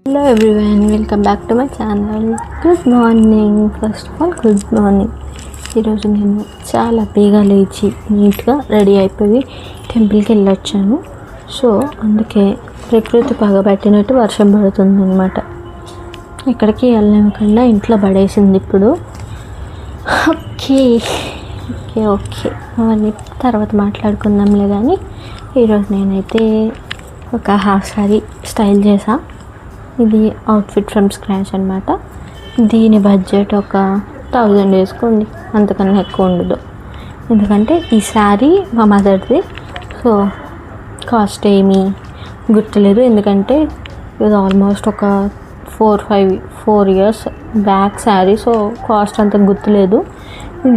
Hello everyone, welcome back to my channel. Good morning. First of all good morning. ఈరోజు నేను చాలా బేగా లేచి నీట్గా రెడీ అయిపోయి టెంపుల్కి వెళ్ళొచ్చాను. సో అందుకే ప్రకృతి పగబట్టినట్టు వర్షం పడుతుంది అనమాట. ఎక్కడికి వెళ్ళనివ్వకుండా ఇంట్లో పడేసింది ఇప్పుడు. ఓకే ఓకే ఓకే అవన్నీ తర్వాత మాట్లాడుకుందాంలే. కానీ ఈరోజు నేనైతే ఒక హాఫ్ సారీ స్టైల్ చేసా. ఇది అవుట్ఫిట్ ఫ్రమ్ స్క్రాచ్ అనమాట. దీని బడ్జెట్ ఒక 1000 వేసుకోండి, అంతకన్నా ఎక్కువ ఉండదు. ఎందుకంటే ఈ శారీ మా మదర్ది, సో కాస్ట్ ఏమీ గుర్తులేదు. ఎందుకంటే ఇది ఆల్మోస్ట్ ఒక 4 years back sari, so cost అంత గుర్తులేదు.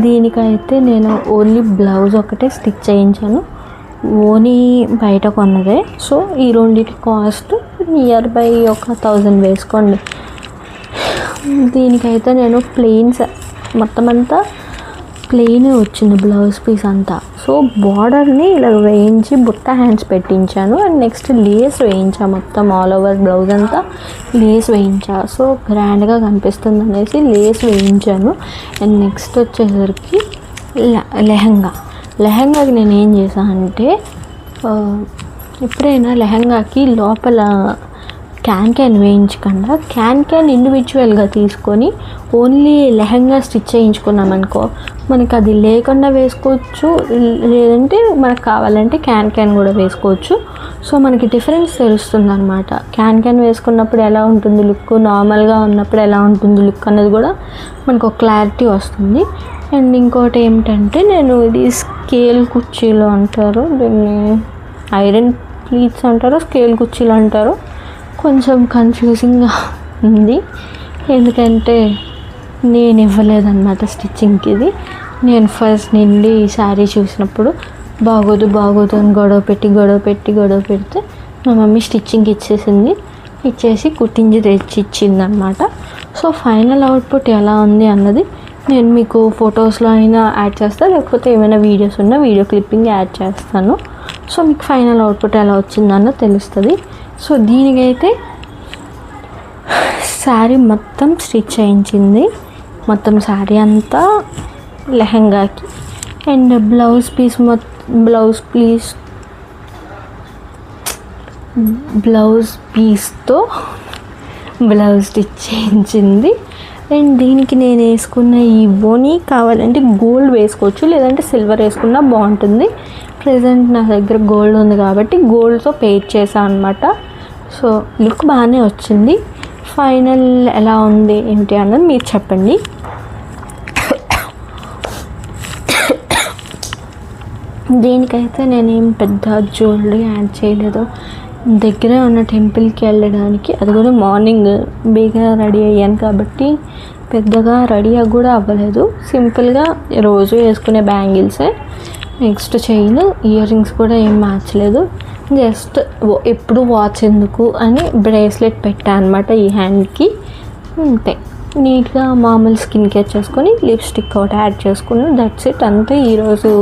దీనికైతే నేను ఓన్లీ బ్లౌజ్ ఒకటే స్టిచ్ చేయించాను. ఓనీ బయట కొన్నదే. సో ఈ రెండింటి కాస్ట్ నియర్ బై ఒక 1000 వేసుకోండి. దీనికైతే నేను ప్లెయిన్స్ మొత్తం అంతా ప్లెయిన్ వచ్చింది బ్లౌజ్ పీస్ అంతా. సో బార్డర్ని ఇలా వేయించి బుట్ట హ్యాండ్స్ పెట్టించాను. అండ్ నెక్స్ట్ లేస్ వేయించా, మొత్తం ఆల్ ఓవర్ బ్లౌజ్ అంతా లేస్ వేయించా. సో గ్రాండ్గా కనిపిస్తుంది అనేసి లేస్ వేయించాను. అండ్ నెక్స్ట్ వచ్చేసరికి లెహంగాకి నేను ఏం చేశాను అంటే, ఎప్పుడైనా లెహంగాకి లోపల క్యాన్ వేయించకుండా క్యాన్ ఇండివిజువల్గా తీసుకొని ఓన్లీ లెహంగా స్టిచ్ చేయించుకున్నాం అనుకో, మనకి అది లేకుండా వేసుకోవచ్చు, లేదంటే మనకు కావాలంటే క్యాన్ కూడా వేసుకోవచ్చు. సో మనకి డిఫరెన్స్ తెలుస్తుంది అనమాట. క్యాన్ వేసుకున్నప్పుడు ఎలా ఉంటుంది లుక్, నార్మల్గా ఉన్నప్పుడు ఎలా ఉంటుంది లుక్ అన్నది కూడా మనకు ఒక క్లారిటీ వస్తుంది. అండ్ ఇంకోటి ఏమిటంటే, నేను ఇది స్కేల్ కుర్చీలు అంటారు, దీన్ని ఐరన్ ప్లీట్స్ అంటారు, స్కేల్ కుర్చీలు అంటారు. కొంచెం కన్ఫ్యూజింగ్గా ఉంది, ఎందుకంటే నేను ఇవ్వలేదన్నమాట స్టిచ్చింగ్కి. ఇది నేను ఫస్ట్ నుండి ఈ శారీ చూసినప్పుడు బాగోదు అని గొడవ పెడితే మా మమ్మీ స్టిచ్చింగ్ ఇచ్చేసి కుట్టించి తెచ్చి ఇచ్చింది అనమాట. సో ఫైనల్ అవుట్పుట్ ఎలా ఉంది అన్నది నేను మీకు ఫొటోస్లో అయినా యాడ్ చేస్తాను, లేకపోతే ఏమైనా వీడియోస్ ఉన్నా వీడియో క్లిప్పింగ్ యాడ్ చేస్తాను. సో మీకు ఫైనల్ అవుట్పుట్ ఎలా వచ్చిందన్న తెలుస్తుంది. సో దీనికైతే శారీ మొత్తం స్టిచ్ చేయించింది, మొత్తం శారీ అంతా లెహంగాకి. అండ్ బ్లౌజ్ పీస్తో బ్లౌజ్ స్టిచ్ చేయించింది. అండ్ దీనికి నేను వేసుకున్న ఈ బోనీ కావాలంటే గోల్డ్ వేసుకోవచ్చు, లేదంటే సిల్వర్ వేసుకున్నా బాగుంటుంది. ప్రజెంట్ నా దగ్గర గోల్డ్ ఉంది కాబట్టి గోల్డ్తో పెయిర్ చేశాను అనమాట. సో లుక్ బాగానే వచ్చింది. ఫైనల్ ఎలా ఉంది ఏంటి అన్నది మీరు చెప్పండి. దీనికైతే నేనేం పెద్ద జ్యువెలరీ యాడ్ చేయలేదు. దగ్గరే ఉన్న టెంపుల్కి వెళ్ళడానికి, అది కూడా మార్నింగ్ బేగా రెడీ అయ్యాను కాబట్టి పెద్దగా రెడీ కూడా అవ్వలేదు. సింపుల్గా రోజు వేసుకునే బ్యాంగిల్సే, నెక్స్ట్ చైన్, ఇయర్ రింగ్స్ కూడా ఏం మార్చలేదు. జస్ట్ ఎప్పుడు వాచ్ ఎందుకు అని బ్రేస్లెట్ పెట్టాను అనమాట ఈ హ్యాండ్కి. అంతే, నీట్గా మామూలు స్కిన్ కేర్ చేసుకొని లిప్స్టిక్ ఒకటి యాడ్ చేసుకున్నాను, దట్స్ ఇట్. అంతే ఈరోజు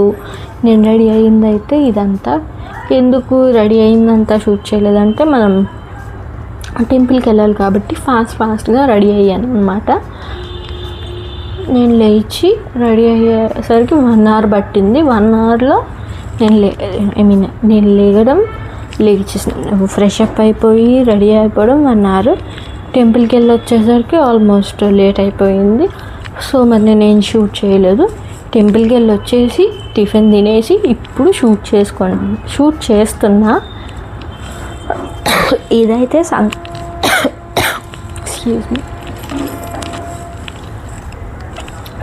నేను రెడీ అయ్యిందైతే ఇదంతా. ఎందుకు రెడీ అయిందంతా షూట్ చేయలేదంటే, మనం టెంపుల్కి వెళ్ళాలి కాబట్టి ఫాస్ట్గా రెడీ అయ్యాను అనమాట. నేను లేచి రెడీ అయ్యేసరికి 1 hour పట్టింది. 1 hourలో నేను లేచి ఫ్రెష్ అప్ అయిపోయి రెడీ అయిపోవడం 1 hour. టెంపుల్కి వెళ్ళి వచ్చేసరికి ఆల్మోస్ట్ లేట్ అయిపోయింది. సో మరి నేను షూట్ చేయలేదు. టెంపుల్కి వెళ్ళి వచ్చేసి టిఫిన్ తినేసి ఇప్పుడు షూట్ చేస్తున్నా. ఇదైతే ఎక్స్క్యూజ్ మీ,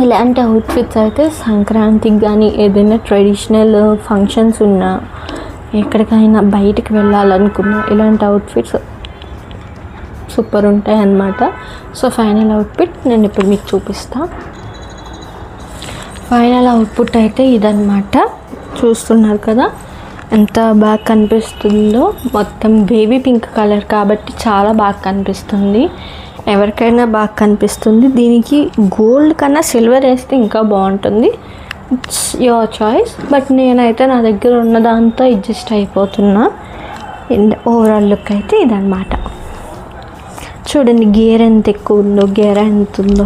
ఇలాంటి అవుట్ఫిట్స్ అయితే సంక్రాంతికి కానీ ఏదైనా ట్రెడిషనల్ ఫంక్షన్స్ ఉన్నా, ఎక్కడికైనా బయటికి వెళ్ళాలనుకున్నా ఇలాంటి అవుట్ఫిట్స్ సూపర్ ఉంటాయి అన్నమాట. సో ఫైనల్ అవుట్ఫిట్ నేను ఇప్పుడు మీకు చూపిస్తాను. ఫైనల్ అవుట్పుట్ అయితే ఇదన్నమాట. చూస్తున్నారు కదా ఎంత బాగా కనిపిస్తుందో. మొత్తం బేబీ పింక్ కలర్ కాబట్టి చాలా బాగా కనిపిస్తుంది, ఎవరికైనా బాగా కనిపిస్తుంది. దీనికి గోల్డ్ కన్నా సిల్వర్ వేస్తే ఇంకా బాగుంటుంది. It's your choice. బట్ నేనైతే నా దగ్గర ఉన్నదంతా అడ్జస్ట్ అయిపోతున్నా. ఓవరాల్ లుక్ అయితే ఇదన్నమాట. చూడండి గేర్ ఎంత ఎక్కువ ఉందో, గేర ఎంత ఉందో.